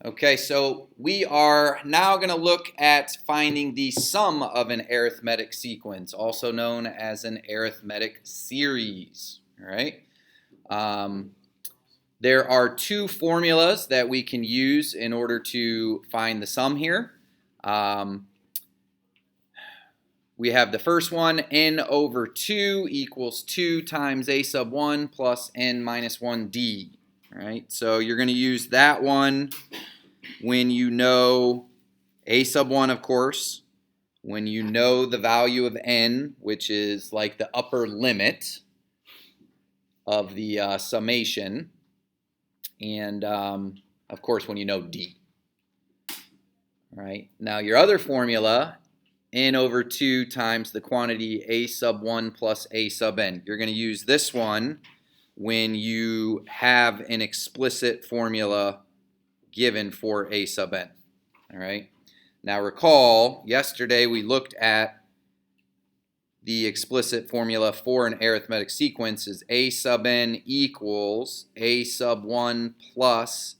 Okay, so we are now going to look at finding the sum of an arithmetic sequence, also known as an arithmetic series. All right. There are two formulas that we can use in order to find the sum here. We have the first one, n over 2 equals 2 times a sub 1 plus n minus 1d. All right, so you're going to use that one when you know a sub 1, of course, when you know the value of n, which is like the upper limit of the summation, and of course when you know d. All right, now your other formula, n over 2 times the quantity a sub 1 plus a sub n. You're going to use this one when you have an explicit formula given for a sub n. All right. Now recall, yesterday we looked at the explicit formula for an arithmetic sequence is a sub n equals a sub 1 plus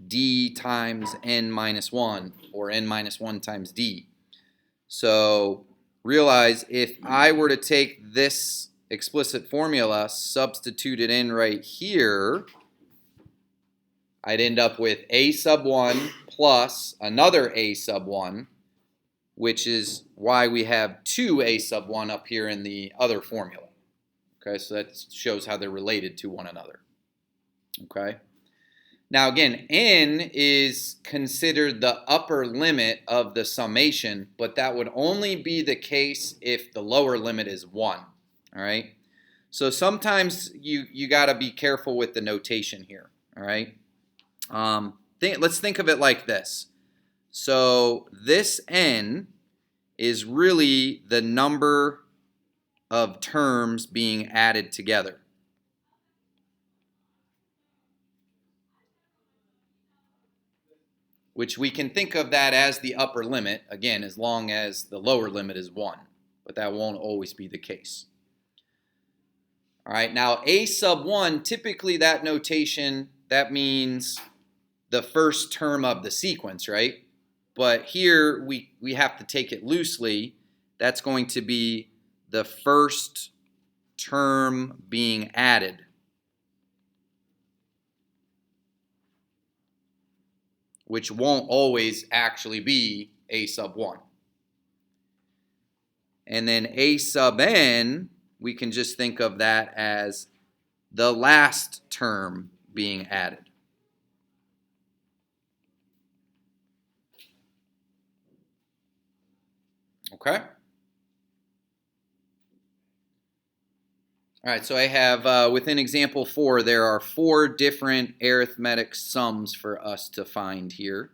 d times n minus 1, or n minus 1 times d. So realize if I were to take this explicit formula, substitute it in right here, I'd end up with a sub 1 plus another a sub 1, which is why we have two a sub 1 up here in the other formula. Okay, so that shows how they're related to one another. Okay. Now again, n is considered the upper limit of the summation, but that would only be the case if the lower limit is 1. All right. So sometimes you got to be careful with the notation here. All right. Let's think of it like this. So this n is really the number of terms being added together. Which we can think of that as the upper limit, again, as long as the lower limit is 1. But that won't always be the case. All right, now a sub 1, typically that notation, that means the first term of the sequence, right? But here we have to take it loosely. That's going to be the first term being added. Which won't always actually be a sub 1. And then a sub n, we can just think of that as the last term being added. Okay? All right, so I have, within example 4, there are 4 different arithmetic sums for us to find here.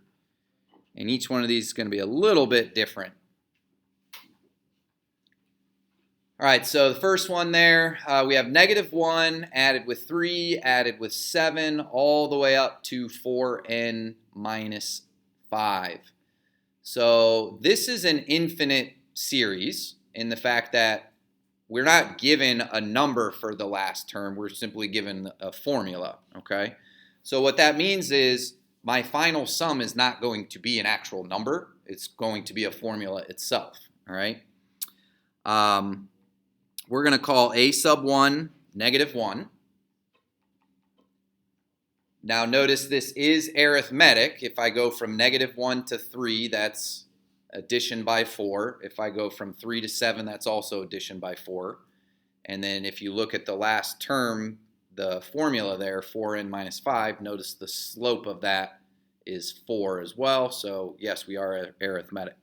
And each one of these is going to be a little bit different. All right, so the first one there, we have -1 added with 3, added with 7, all the way up to 4n minus 5. So this is an infinite series in the fact that we're not given a number for the last term. We're simply given a formula, okay? So what that means is my final sum is not going to be an actual number. It's going to be a formula itself, all right? We're going to call a sub 1 -1. Now notice this is arithmetic. If I go from -1 to 3, that's addition by 4. If I go from 3 to 7, that's also addition by 4. And then if you look at the last term, the formula there, 4n minus 5, notice the slope of that is 4 as well. So yes, we are arithmetic.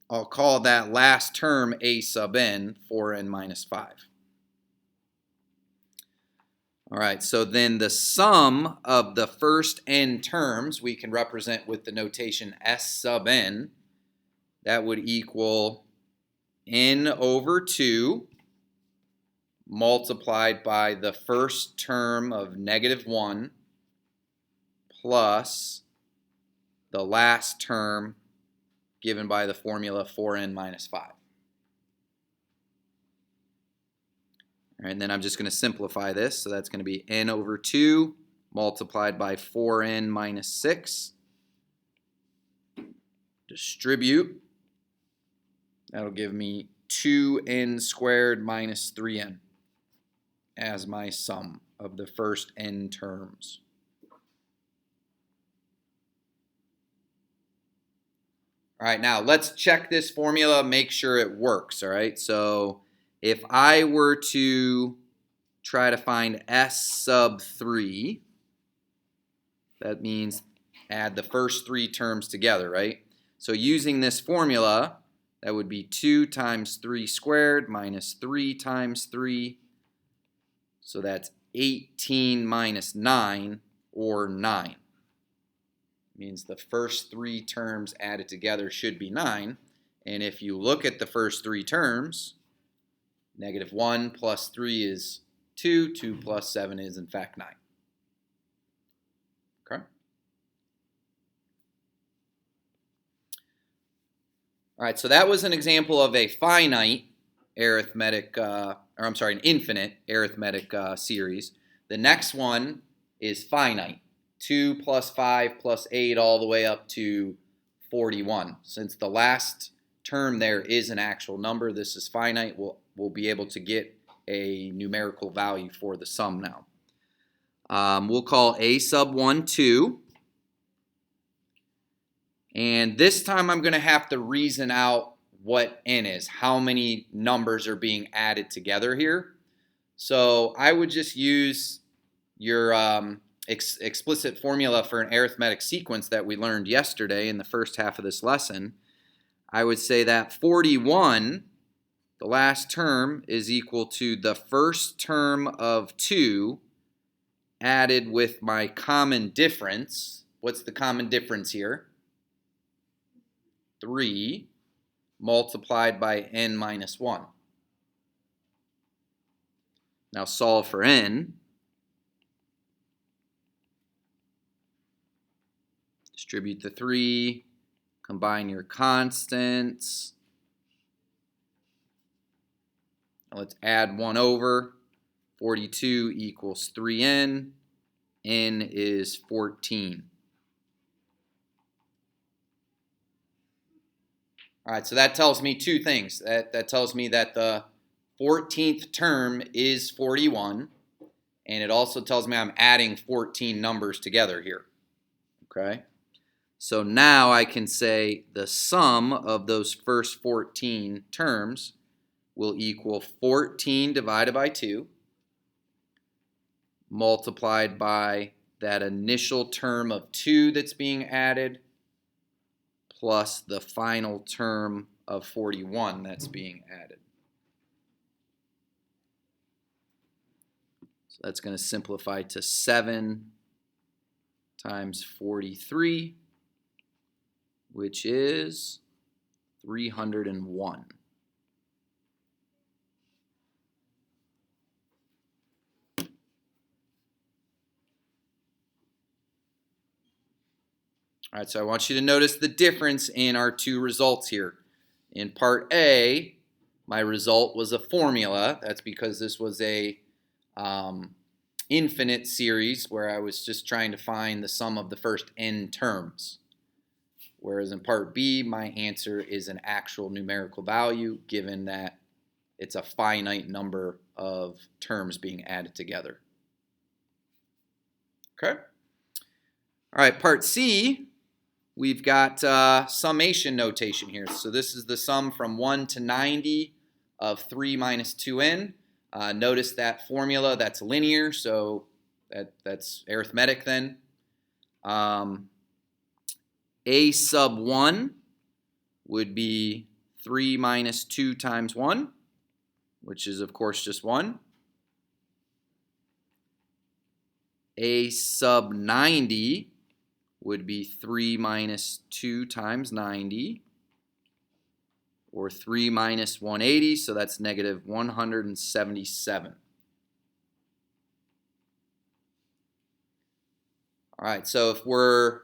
I'll call that last term a sub n, 4n minus 5. All right, so then the sum of the first n terms we can represent with the notation s sub n. That would equal n over 2 multiplied by the first term of -1 plus the last term given by the formula 4n minus 5. And then I'm just going to simplify this. So that's going to be n over 2 multiplied by 4n minus 6. Distribute. That'll give me 2n squared minus 3n as my sum of the first n terms. All right, now let's check this formula, make sure it works, all right? So if I were to try to find s sub 3, that means add the first three terms together, right? So using this formula, that would be 2 times 3 squared minus 3 times 3. So that's 18 minus 9, or 9. Means the first three terms added together should be 9. And if you look at the first three terms, negative 1 plus 3 is 2. 2 plus 7 is, in fact, 9. Okay? All right, so that was an example of a finite arithmetic, an infinite arithmetic series. The next one is finite. 2 plus 5 plus 8 all the way up to 41. Since the last term there is an actual number, this is finite, we'll be able to get a numerical value for the sum now. We'll call a sub 1 2. And this time I'm going to have to reason out what n is, how many numbers are being added together here. So I would just use your explicit formula for an arithmetic sequence that we learned yesterday in the first half of this lesson. I would say that 41, the last term, is equal to the first term of 2 added with my common difference. What's the common difference here? 3 multiplied by n minus 1. Now solve for n. Distribute the 3, combine your constants. Now let's add 1 over. 42 equals 3n. N is 14. All right, so that tells me two things. That tells me that the 14th term is 41, and it also tells me I'm adding 14 numbers together here. Okay? So now I can say the sum of those first 14 terms will equal 14 divided by 2 multiplied by that initial term of 2 that's being added plus the final term of 41 that's being added. So that's going to simplify to 7 times 43, which is 301. All right, so I want you to notice the difference in our two results here. In part A, my result was a formula. That's because this was a infinite series where I was just trying to find the sum of the first n terms. Whereas in part B, my answer is an actual numerical value given that it's a finite number of terms being added together. Okay? All right, part C, we've got summation notation here. So this is the sum from 1 to 90 of 3 minus 2n. Notice that formula, that's linear, so that's arithmetic then. A sub 1 would be 3 minus 2 times 1, which is, of course, just 1. A sub 90 would be 3 minus 2 times 90, or 3 minus 180, so that's negative 177. All right, so if we're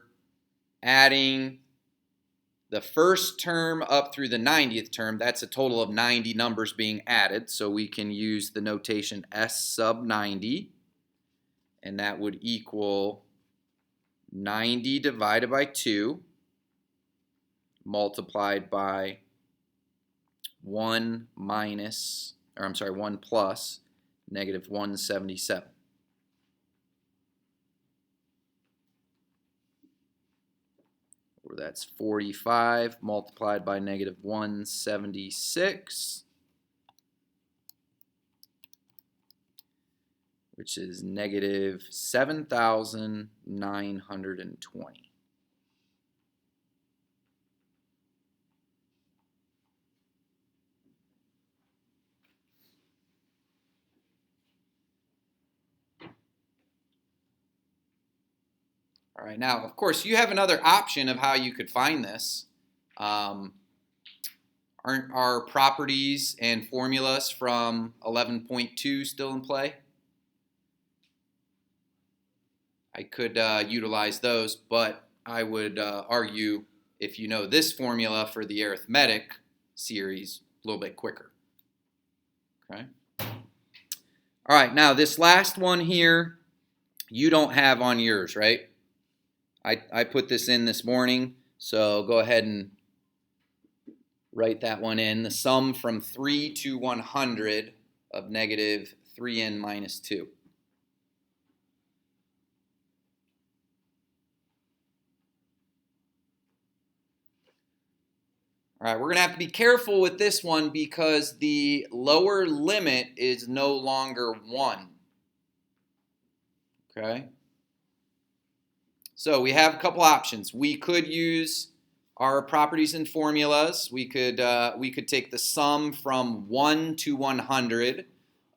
adding the first term up through the 90th term, that's a total of 90 numbers being added, so we can use the notation S sub 90. and that would equal 90 divided by 2 multiplied by 1 plus negative 177. Or that's 45 multiplied by negative 176, which is negative 7,920. All right, now, of course, you have another option of how you could find this. Aren't our properties and formulas from 11.2 still in play? I could utilize those, but I would argue if you know this formula for the arithmetic series a little bit quicker. Okay. All right, now this last one here, you don't have on yours, right? I put this in this morning, so go ahead and write that one in. The sum from 3 to 100 of negative 3n minus 2. All right, we're going to have to be careful with this one because the lower limit is no longer 1. Okay? So we have a couple options. We could use our properties and formulas. We could take the sum from 1 to 100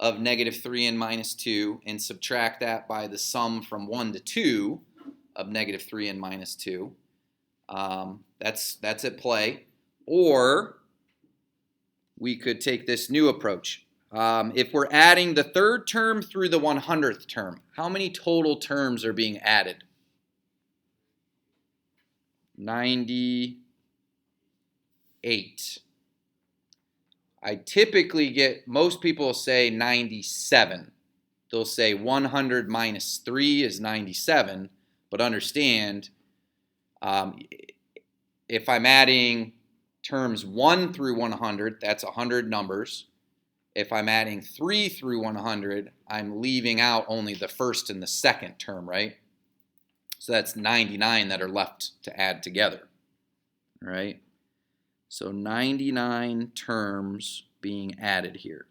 of negative 3n minus 2 and subtract that by the sum from 1 to 2 of negative 3n minus 2. That's at play. Or we could take this new approach. If we're adding the third term through the 100th term, how many total terms are being added? 98. I typically get, most people say 97. They'll say 100 minus 3 is 97, but understand if I'm adding terms 1 through 100, that's 100 numbers. If I'm adding 3 through 100, I'm leaving out only the first and the second term, right? So that's 99 that are left to add together, right? So 99 terms being added here.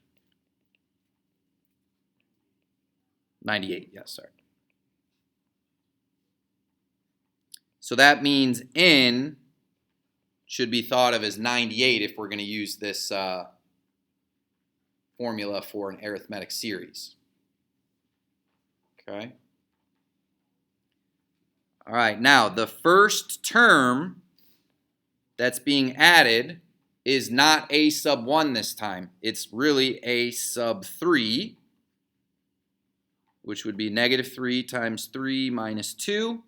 98, yes, sorry. So that means n should be thought of as 98 if we're going to use this formula for an arithmetic series. Okay. All right, now the first term that's being added is not a sub 1 this time. It's really a sub 3, which would be negative 3 times 3 minus 2,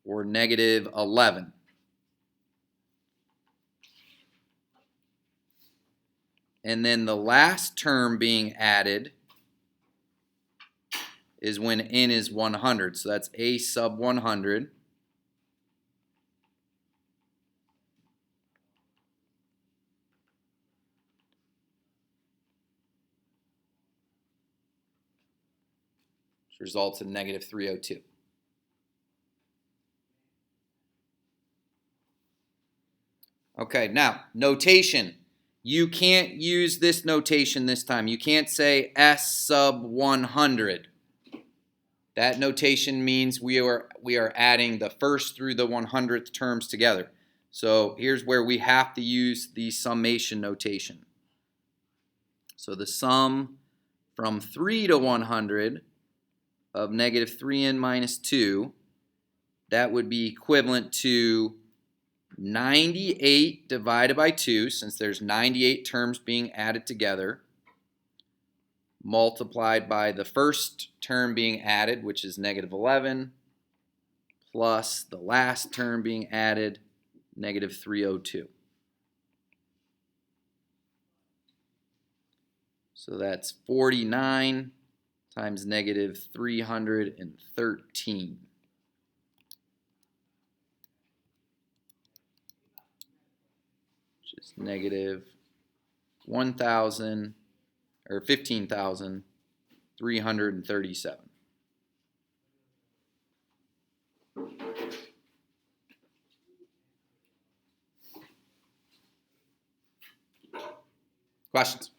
or negative 11. And then the last term being added is when n is 100. So that's a sub 100. Which results in negative 302. Okay, now, notation. You can't use this notation this time. You can't say S sub 100. That notation means we are adding the first through the 100th terms together. So here's where we have to use the summation notation. So the sum from 3 to 100 of negative 3n minus 2, that would be equivalent to 98 divided by 2, since there's 98 terms being added together, multiplied by the first term being added, which is negative 11, plus the last term being added, negative 302. So that's 49 times negative 313. Which is negative 1,000 or 15,337. Questions?